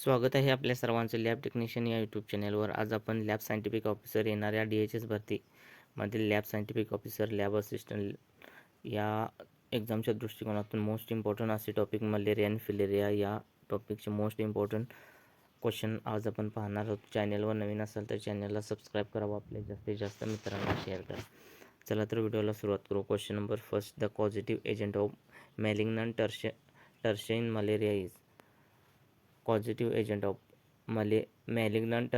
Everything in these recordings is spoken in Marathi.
स्वागत आहे आपल्या सर्वांचं लॅब टेक्निशियन या यूट्यूब चॅनलवर. आज आपण लॅब सायंटिफिक ऑफिसर येणाऱ्या DHS भरतीमधील lab scientific officer, lab assistant या एक्झामच्या दृष्टिकोनातून मोस्ट इम्पॉर्टंट असे टॉपिक मलेरिया आणि फिलेरिया या टॉपिकचे मोस्ट इम्पॉर्टंट क्वेश्चन आज आपण पाहणार आहोत. चॅनलवर नवीन असाल तर चॅनलला सबस्क्राईब करावं, आपल्या जास्तीत जास्त मित्रांना शेअर करा. चला तर व्हिडिओला सुरुवात करू. Question number first, the causative agent of malignant tertian malaria is. Causative agent of malignant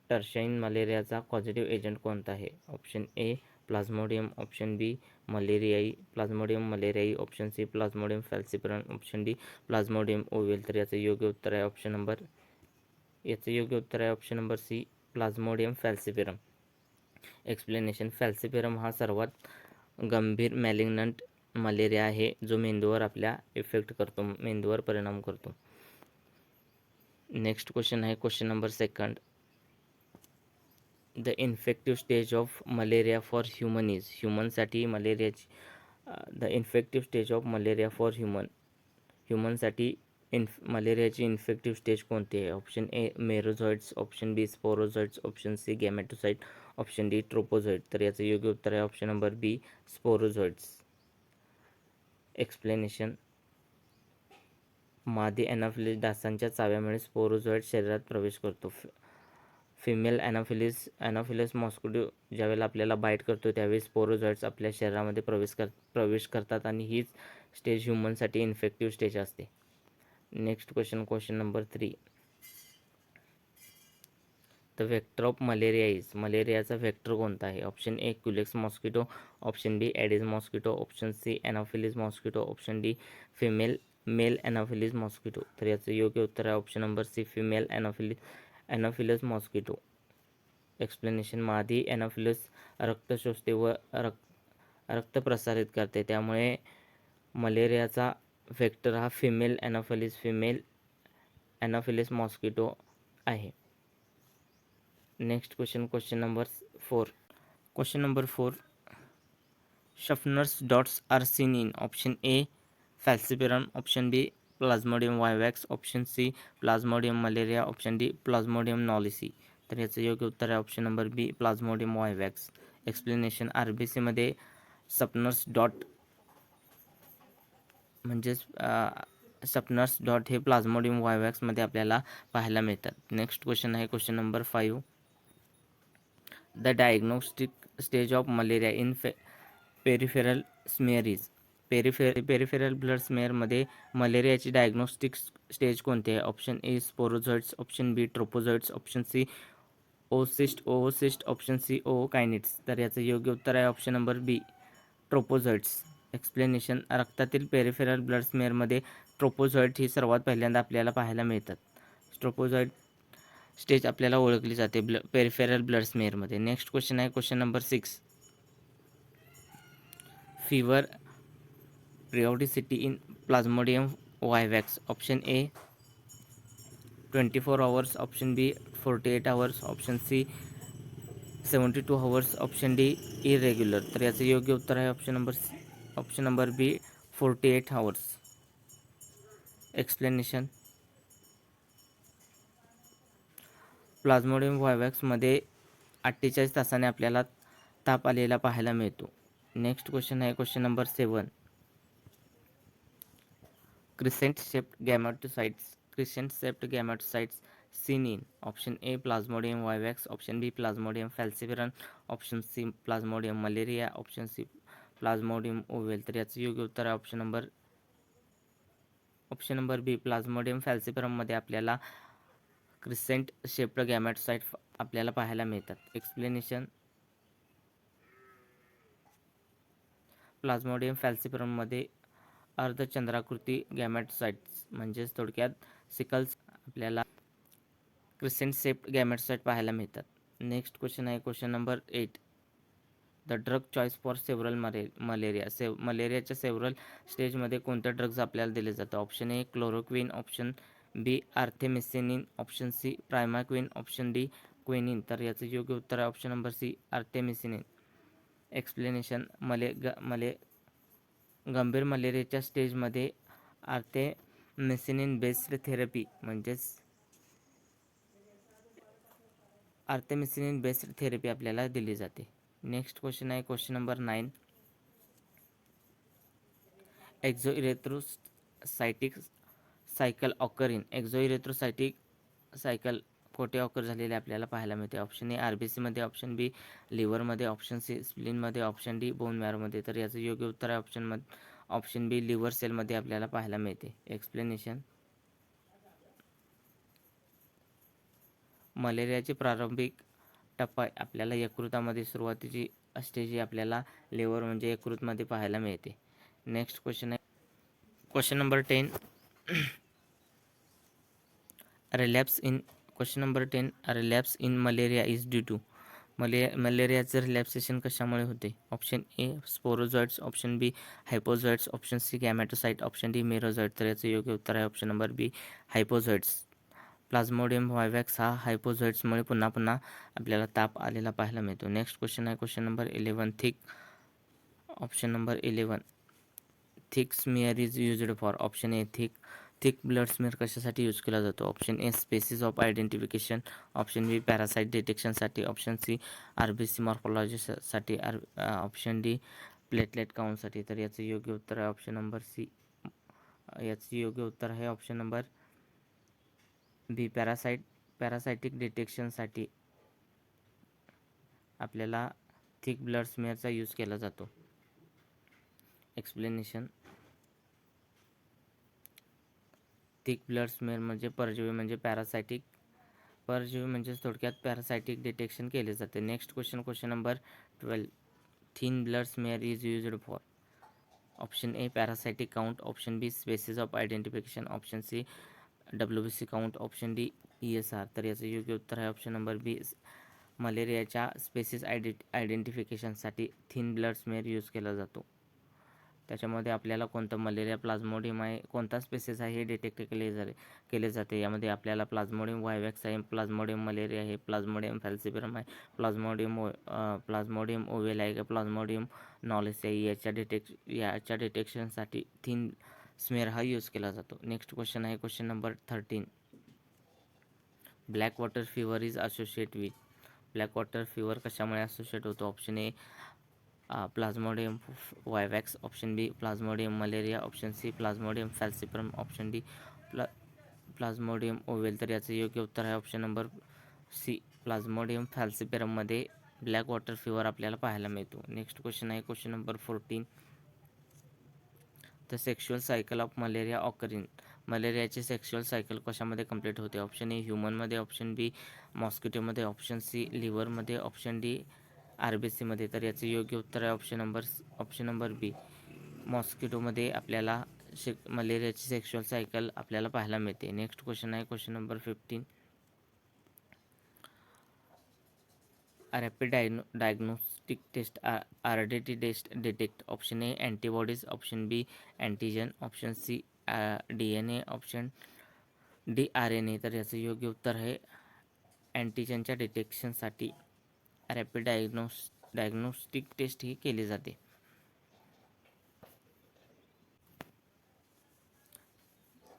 tertian मलेरियाचा कॉझिटिव्ह एजंट कोणता आहे? Option A Plasmodium, option B malariae, Plasmodium malariae, option C Plasmodium falciparum, option D plasmodium ovale. तर याचं योग्य उत्तर आहे option number C Plasmodium falciparum. Explanation. Falciparum हा सर्वात गंभीर मॅलिग्नंट मलेरिया आहे जो मेंदूवर आपल्या इफेक्ट करतो, मेंदूवर परिणाम करतो. नेक्स्ट क्वेश्चन आहे question number second. The infective stage of malaria for human is. ह्युमनसाठी मलेरियाची the infective stage of malaria for ह्युमनसाठी मलेरियाची इन्फेक्टिव्ह स्टेज कोणती आहे? Option A merozoites, option B sporozoites, option C gametocyte, option D trophozoite. तर याचं योग्य उत्तर आहे option number B sporozoites. Explanation. मादी ॲनाफिलीस डासांच्या चाव्यामुळे स्पोरोझॉइड शरीरात प्रवेश करतो. फिमेल ॲनाफिलीस मॉस्किटो ज्यावेळेला आपल्याला बाईट करतो त्यावेळी स्पोरोझॉइड्स आपल्या शरीरामध्ये प्रवेश करतात आणि हीच स्टेज ह्युमनसाठी इन्फेक्टिव्ह स्टेज असते. Next question number 3. The vector of malaria is. मलेरियाचा व्हेक्टर कोणता आहे? Option A culex mosquito, option B aedes mosquito, option C anopheles mosquito, option D male anopheles mosquito. तर याचं योग्य उत्तर आहे option number C female anopheles mosquito. Explanation. मादी ॲनाफिलस रक्त शोषते व रक्त प्रसारित करते, त्यामुळे मलेरियाचा व्हेक्टर हा फिमेल ॲनाफिलीस मॉस्किटो आहे. Next question number 4. Question number 4. Schuffner's dots are seen in. Option A falciparum, option B plasmodium vivax, option C plasmodium malaria, option D plasmodium knowlesi. तर याचं योग्य उत्तर आहे option number B plasmodium vivax. Explanation. RBCमध्ये शफनर्स डॉट शफनर्स डॉट हे प्लाझ्मोडियम वायवॅक्समध्ये आपल्याला पाहायला मिळतात. नेक्स्ट क्वेश्चन आहे question number 5. The diagnostic stage of malaria in peripheral smear is. Peripheral blood स्मेअरमध्ये मलेरियाची डायग्नोस्टिक स्टेज कोणती आहे? Option A sporozoites, option B ट्रोपोझॉइड्स, option C ओओसिस्ट, option C ओओकायनिट्स. तर याचं योग्य उत्तर आहे ऑप्शन नंबर बी ट्रोपोझॉइड्स. एक्सप्लेनेशन. रक्तातील पेरिफेरल ब्लड स्मेअरमध्ये ट्रोपोझॉइड ही सर्वात पहिल्यांदा आपल्याला पाहायला मिळतात. ट्रोपोझॉइड स्टेज आपल्याला ओळखली जाते पेरिफेरल ब्लड स्मेअरमध्ये. नेक्स्ट क्वेश्चन आहे question number 6. Fever periodicity in Plasmodium vivax. Option A 24 hours, option B 48 hours, option C 72 hours, option D irregular. तर याचं योग्य उत्तर आहे option number B 48 hours. Explanation. Plasmodium व्हायवॅक्समध्ये 48 तासाने आपल्याला ताप आलेला पाहायला मिळतो. नेक्स्ट क्वेश्चन आहे question number 7. Crescent shaped gametocytes seen in. Option A plasmodium vivax, option B plasmodium falciparum, option C plasmodium malaria, option C plasmodium ovale. तर याचं योग्य उत्तर आहे ऑप्शन नंबर बी प्लाझ्मोडियम फॅल्सिपेरममध्ये आपल्याला क्रिसेंट शेप्ड गॅमेटोसाइट आपल्याला पाहायला मिळतात. एक्सप्लेनेशन. प्लाझ्मोडियम फॅल्सिपेरममध्ये अर्धचंद्राकृती गॅमेटोसाइट्स म्हणजेच थोडक्यात सिकल्स आपल्याला क्रिसेंट शेप्ड गॅमेटोसाइट पाहायला मिळतात. नेक्स्ट क्वेश्चन आहे question number 8. The drug choice for several मलेरियाच्या सेव्हरल स्टेजमध्ये कोणत्या ड्रग्ज आपल्याला दिले जातं? Option A chloroquine, option B artemisinin, option C primaquine, option D quinine. तर याचं योग्य उत्तर आहे option number C artemisinin. Explanation. गंभीर मलेरियाच्या स्टेजमध्ये आर्थेमिसिनिन बेस्ड थेरपी म्हणजेच आर्थेमिसिन बेस्ड थेरपी आपल्याला दिली जाते. नेक्स्ट क्वेश्चन आहे question number 9. Exoerythrocytic cycle occur in exoerythrocytic cycle कोठे ऑकर झालेले आपल्याला पाहायला मिळते? ऑप्शन ए RBCमध्ये, ऑप्शन बी लिव्हरमध्ये, ऑप्शन सी स्प्लीनमध्ये, ऑप्शन डी बोन मॅरोमध्ये. तर याचं योग्य उत्तर आहे ऑप्शन बी लिव्हर सेलमध्ये आपल्याला पाहायला मिळते. एक्सप्लेनेशन. मलेरियाची प्रारंभिक टप्पा आपल्याला यकृतामध्ये सुरुवातीची स्टेज ही आपल्याला लिव्हर म्हणजे यकृतमध्ये पाहायला मिळते. नेक्स्ट क्वेश्चन आहे question number 10. Question number 10 relapse in malaria is due to मलेरियाचं रिलॅप्सेशन कशामुळे होते? Option A sporozoites, option B hypnozoites, option C gametocyte, option D merozoite. तर याचं योग्य उत्तर आहे option number B hypnozoites. Plasmodium vivax हा हायपोझॉइड्समुळे पुन्हा पुन्हा आपल्याला ताप आलेला पाहायला मिळतो. नेक्स्ट क्वेश्चन आहे question number 11. Option number 11 thick smear is used for. Option A thick blood smear कशासाठी यूज केला जातो? Option A species of identification, option B parasite डिटेक्शनसाठी, ऑप्शन सी RBC मॉर्फोलॉजीसाठी, ऑप्शन डी प्लेटलेट काउंटसाठी. तर याचं योग्य उत्तर आहे ऑप्शन नंबर सी. याचं योग्य उत्तर आहे ऑप्शन नंबर बी पॅरासायटिक डिटेक्शनसाठी आपल्याला थिक ब्लड स्मिअरचा यूज केला जातो. एक्सप्लेनेशन. थिक ब्लड स्मेअर म्हणजे परजीवी म्हणजे परजीवी म्हणजे थोडक्यात पॅरासायटिक डिटेक्शन केले जाते. Next question number 12. Thin blood smear is used for. Option A parasitic count, option B species of identification, option C WBC count, option D ESR. तर याचं योग्य उत्तर आहे ऑप्शन नंबर बी मलेरियाच्या स्पेसिस आयडेंटिफिकेशनसाठी थिन ब्लड स्मेअर यूज केला जातो. त्याच्यामध्ये आपल्याला कोणतं मलेरिया प्लाझ्मोडियम आहे, कोणता स्पेसिस आहे हे डिटेक्ट केले जाते. यामध्ये आपल्याला प्लाझ्मोडियम वायवॅक्स आहे, प्लाझ्मोडियम मलेरिया आहे, प्लाझ्मोडियम फॅल्सिफेरम आहे, प्लाझ्मोडियम ओवेल आहे, प्लाझ्मोडियम नॉलेस आहे. याच्या डिटेक्शनसाठी थिन स्मेअर हा यूज केला जातो. नेक्स्ट क्वेश्चन आहे question number 13. Black water fever is associate with. Black water fever कशामुळे असोसिएट होतो? Option A plasmodium vivax, option B plasmodium malaria, option C plasmodium falciparum, option D plasmodium ovale. तर याचं योग्य उत्तर आहे ऑप्शन नंबर सी प्लाझ्मोडियम फॅल्सिफेरममध्ये ब्लॅक वॉटर फीवर आपल्याला पाहायला मिळतो. नेक्स्ट क्वेश्चन आहे question number 14. The sexual cycle of malaria occur in. मलेरियाची सेक्शुअल सायकल कशामध्ये कंप्लीट होते? ऑप्शन ए ह्युमनमध्ये, ऑप्शन बी मॉस्किटोमध्ये, ऑप्शन सी लिव्हरमध्ये, ऑप्शन डी RBCमध्ये. तर याचं योग्य उत्तर आहे ऑप्शन नंबर बी मॉस्किटोमध्ये आपल्याला मलेरियाची सेक्शुअल सायकल आपल्याला पाहायला मिळते. नेक्स्ट क्वेश्चन आहे question number 15. Rapid diagnostic test RDT test detect. Option A antibodies, option B antigen, option C DNA, option D RNA. तर याचं योग्य उत्तर आहे अँटीजनच्या डिटेक्शनसाठी रॅपिड डायग्नोस्टिक टेस्ट ही केली जाते.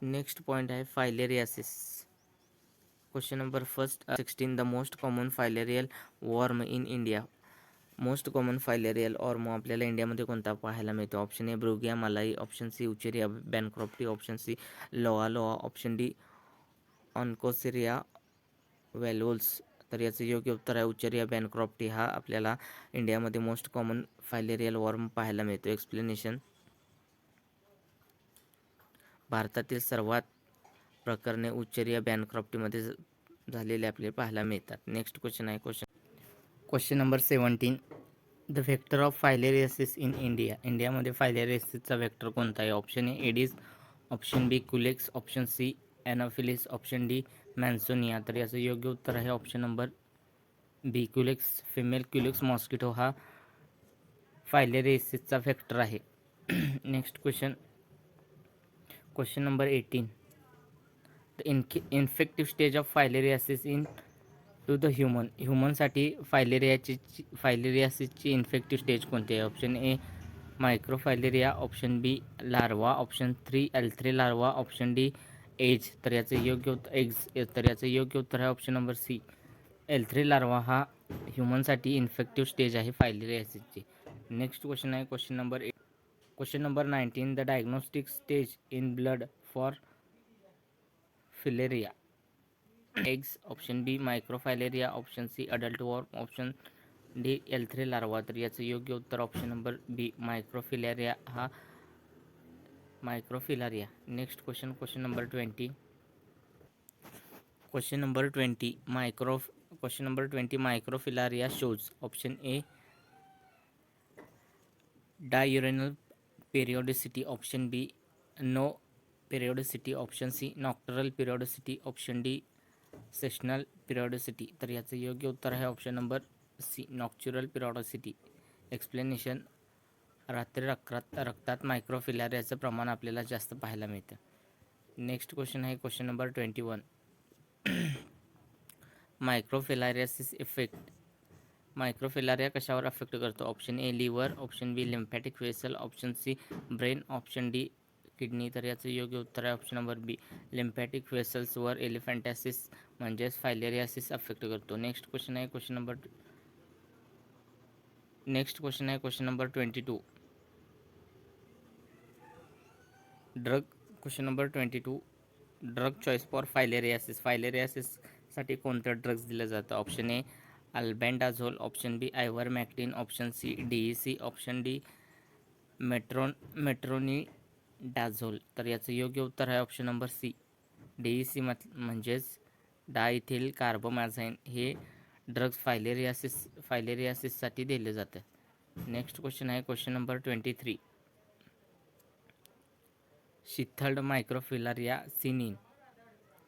नेक्स्ट पॉईंट आहे filariasis. Question number 16. The most common filarial worm in India. Most common filarial worm आपल्याला इंडियामध्ये कोणता पाहायला मिळतो? Option A brugia malayi, option C उचेरिया बॅनक्रॉप्टी, option C loa, option D ऑन्कोसेरिया वेलोल्स. तर याचं योग्य उत्तर आहे उचेरिया बॅनक्रॉप्टी हा आपल्याला इंडियामध्ये मोस्ट कॉमन फायलेरियल वॉर्म पाहायला मिळतो. एक्सप्लेनेशन. भारतातील सर्वात प्रकरणे उचेरिया बॅनक्रॉप्टीमध्ये झालेले आपल्याला पाहायला मिळतात. नेक्स्ट क्वेश्चन आहे question number 17. The vector of filariasis in India. इंडियामध्ये फायलेरियासिसचा व्हेक्टर कोणता आहे? Option A aedes, option B culex, option C anopheles, option D mansonia. तर याचं योग्य उत्तर आहे option number B culex. Female culex mosquito हा फायलेरियासिसचा व्हेक्टर आहे. Next question number 18. The infective stage of filariasis in to the ह्युमनसाठी फायलेरियासिसची इन्फेक्टिव्ह स्टेज कोणती आहे? Option A मायक्रोफायलेरिया, option B larva, option 3 L3 larva, option D egg. तर याचं योग्य उत्तर आहे option number C L3 larva हा ह्युमनसाठी इन्फेक्टिव्ह स्टेज आहे फायलेरियासिसची. नेक्स्ट क्वेश्चन आहे question number 19. The diagnostic stage in blood for filaria. Eggs. Option B microfilaria. Option C adult worm. Option D L3 larva. तर याचं योग्य उत्तर ऑप्शन नंबर बी मायक्रोफिलेरिया हा microfilaria. Next question number 20. Question number 20 microfilaria shows. Option A diurnal periodicity. Option B no periodicity. Option C nocturnal periodicity. Option D seasonal periodicity. तर याचं योग्य उत्तर आहे option number C nocturnal periodicity. Explanation. रात्री रक्तात मायक्रोफिलारियाचं प्रमाण आपल्याला जास्त पाहायला मिळतं. नेक्स्ट क्वेश्चन आहे question number 21. Microfilariasis effect. Microfilaria कशावर अफेक्ट करतो? Option A liver. Option B lymphatic vessel. Option C brain. Option D kidney. तर याचं योग्य उत्तर आहे ऑप्शन नंबर बी लिम्फॅटिक व्हेसल्सवर एलिफॅन्टासिस म्हणजेच फायलेरियासिस अफेक्ट करतो. नेक्स्ट क्वेश्चन आहे question number 22. Drug. Question number 22. Drug choice for फायलेरियासिससाठी कोणतं ड्रग्ज दिलं जातं? Option A albendazole. Option B ivermectin. Option C DEC. Option D metronidazole. तर याचं योग्य उत्तर आहे ऑप्शन नंबर सी DEC म्हणजेच डायथिल कार्बोमॅझाईन हे ड्रग्ज फायलेरियासिससाठी दिले जातं. नेक्स्ट क्वेश्चन आहे question number 23. Sheathed microfilaria seen.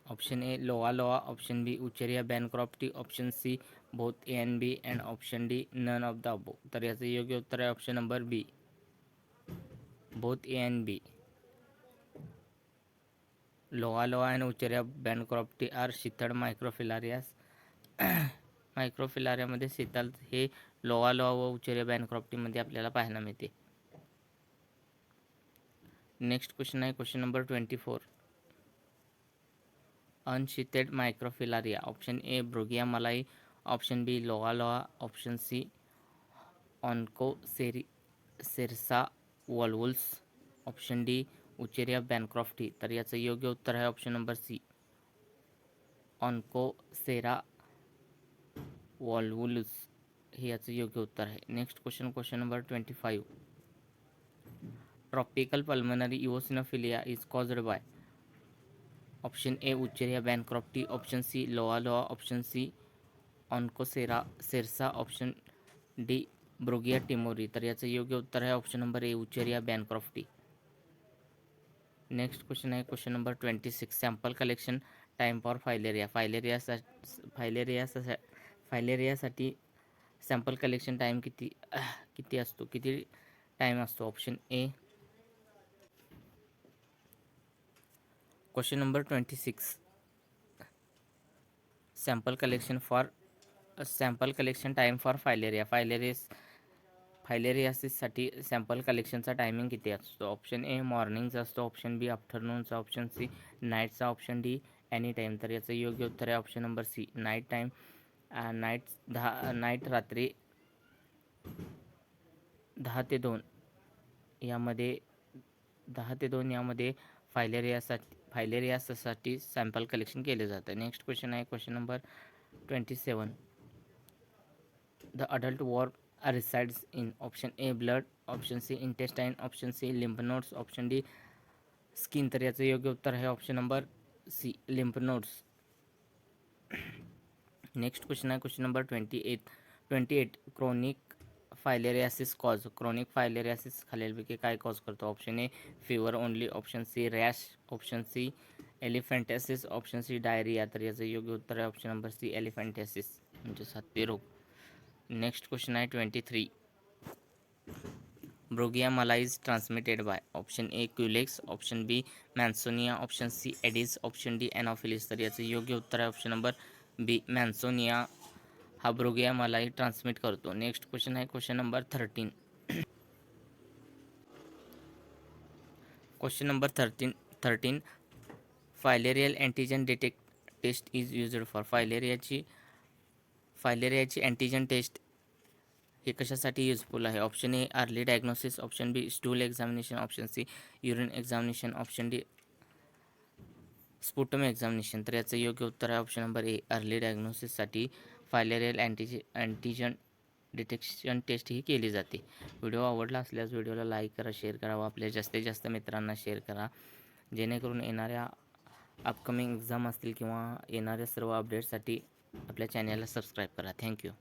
Option A loa. Option B wuchereria bancrofti. Option C both A and B and option D none of the above. तर याचं योग्य उत्तर आहे option number B both A and B. Loa and wuchereria bancrofti are sheathed मायक्रोफिलारियामध्ये शीतल हे लोआ व उचेरिया बॅनक्रॉफ्टीमध्ये आपल्याला पाहायला मिळते. नेक्स्ट क्वेश्चन आहे question number 24. Unsheathed microfilaria. Option A brugia malayi. Option B loa. Option C onchocerca volvulus. Option D wuchereria bancrofti. तर याचं योग्य उत्तर आहे option number C onchocerca volvulus हे याचं योग्य उत्तर आहे. Next question number 25. Tropical pulmonary eosinophilia is caused by. Option A wuchereria bancrofti. Option C loa. Option C onchocerca. Option D brugia timori. तर याचं योग्य उत्तर आहे option number A wuchereria bancrofti. Next question आहे question number 26. Sample collection time for फायलेरियासाठी सॅम्पल कलेक्शन टाईम किती असतो? किती टाईम असतो? Option A. Question number 26. Sample collection time for फायलेरियासिससाठी सॅम्पल कलेक्शनचा टायमिंग किती असतो? ऑप्शन ए मॉर्निंगचा असतो. ऑप्शन बी आफ्टरनूनचा. ऑप्शन सी नाईटचा. Option D any time. तर याचं योग्य उत्तर आहे option number C night time. Night रात्री 10 ते 2 यामध्ये फायलेरियासाठी सॅम्पल कलेक्शन केले जातं. नेक्स्ट क्वेश्चन आहे question number 27. The adult worm resides in. Option A blood. Option C intestine. Option C lymph nodes. Option D skin. तर याचं योग्य उत्तर आहे option number C lymph nodes. Next question आहे question number 28. Chronic filariasis cause. Chronic filariasis खालीलपैकी काय कॉज करतो? Option A fever only. Option C rash. Option C elephantiasis. Option C diarrhoea. तर याचं योग्य उत्तर आहे ऑप्शन नंबर सी एलिफॅन्टासिस म्हणजे सातवी रोग. नेक्स्ट क्वेश्चन आहे 23. Brugia malayi is transmitted by. Option A culex. Option B mansonia. Option C aedes. Option D anopheles. तर याचं योग्य उत्तर आहे ऑप्शन नंबर बी मॅन्सोनिया हा ब्रुगिया मलाई ट्रान्समिट करतो. नेक्स्ट क्वेश्चन आहे question number 13. Question number 13. Filarial antigen test is used for. फायलेरियाची फायलेरियाची अँटीजन टेस्ट हे कशासाठी युजफुल आहे? Option A early diagnosis, option B stool examination, option C urine examination, option D sputum examination. तर याचं योग्य उत्तर आहे ऑप्शन नंबर ए अर्ली डायग्नोसिससाठी फायलेरियल अँटीजन डिटेक्शन टेस्ट ही केली जाते. व्हिडिओ आवडला असल्यास व्हिडिओला लाईक करा, शेअर करा व आपल्या जास्तीत जास्त मित्रांना शेअर करा, जेणेकरून येणाऱ्या अपकमिंग एक्झाम असतील किंवा येणाऱ्या सर्व अपडेट्ससाठी आपल्या चॅनलला सबस्क्राईब करा. थँक्यू.